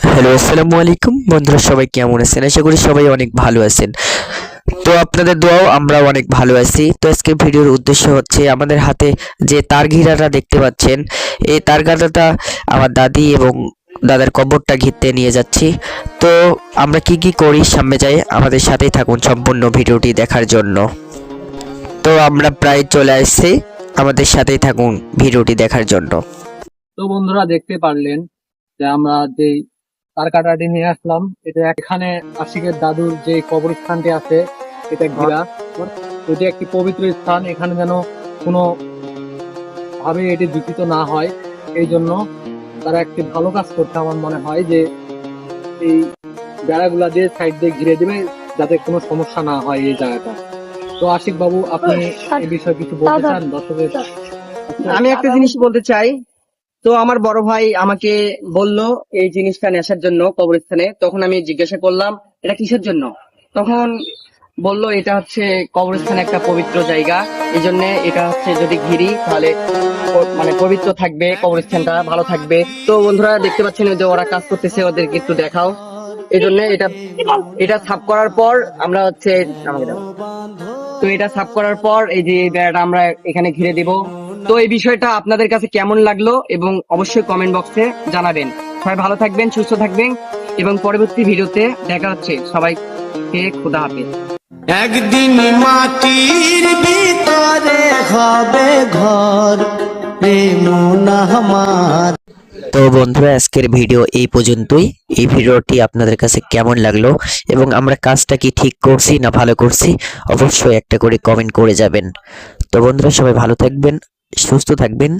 Hello, আসসালামু আলাইকুম বন্ধুরা, সবাই কেমন আছেন? আশা করি সবাই অনেক ভালো আছেন। তো আপনাদের দোয়াও আমরাও অনেক ভালো আছি। তো আজকে ভিডিওর উদ্দেশ্য হচ্ছে আমাদের হাতে যে তার ঘিরাটা দেখতে পাচ্ছেন, এই তার গাদাটা আমার দাদি এবং দাদার কবরটা ঘিরতে নিয়ে যাচ্ছি। তো আমরা কি কি করি সামনে যাই, আমাদের সাথেই থাকুন সম্পূর্ণ ভিডিওটি দেখার জন্য। তো আমরা প্রায় চলে আসছি, আমাদের সাথেই থাকুন ভিডিওটি দেখার জন্য। তো বন্ধুরা দেখতে পারলেন যে আমরা যে তার কাটাটি নিয়ে আসলাম, এটা এখানে আশিকের দাদুর যে কবরস্থানটি আছে এটা ঘেরা। এটি একটি পবিত্র স্থান, এখানে যেন কোনো ভাবে এটি দূষিত না হয়, এই জন্য তারা একটি ভালো কাজ করতে আমার মনে হয় যে এই বেড়াগুলা দিয়ে সাইড দিয়ে ঘিরে দেবে যাতে কোনো সমস্যা না হয় এই জায়গাটা। তো আশিক বাবু, আপনি এই বিষয়ে কিছু বলতে চান দর্শকের? আমি একটা জিনিস বলতে চাই। তো আমার বড় ভাই আমাকে বলল এই জিনিসটা নেশার জন্য কবরস্থানে। তখন আমি জিজ্ঞাসা করলাম এটা কিসের জন্য। তখন বলল এটা হচ্ছে কবরস্থান একটা পবিত্র জায়গা, এই জন্য এটা হচ্ছে যদি ঘিরি তাহলে মানে পবিত্র থাকবে, কবরস্থানটা ভালো থাকবে। তো বন্ধুরা দেখতে পাচ্ছেন যে ওরা কাজ করতেছে, ওদেরকে একটু দেখাও। এই জন্য এটা সাফ করার পর আমরা হচ্ছে আমাকে দাও। তো এটা সাফ করার পর এই যে বেড়াটা আমরা এখানে ঘিরে দিব। তো এই বিষয়টা আপনাদের কাছে কেমন লাগলো এবং অবশ্যই কমেন্ট বক্সে জানাবেন। সবাই ভালো থাকবেন, সুস্থ থাকবেন এবং পরবর্তী ভিডিওতে দেখা হচ্ছে। সবাইকে খোদা হাফেজ। একদিন মাটির ভিতরে হবে ঘর, প্রেম না আমার। তো বন্ধুরা, আজকের ভিডিও এই পর্যন্তই। এই ভিডিওটি আপনাদের কাছে কেমন লাগলো এবং আমরা কাজটা কি ঠিক করছি না ভালো করছি, অবশ্যই একটা করে কমেন্ট করে যাবেন। তো বন্ধুরা, সবাই ভালো থাকবেন, সুস্থ থাকবেন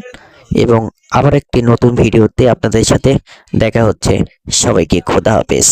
এবং আবার একটি নতুন ভিডিওতে আপনাদের সাথে দেখা হচ্ছে। সবাইকে খোদা হাফেজ।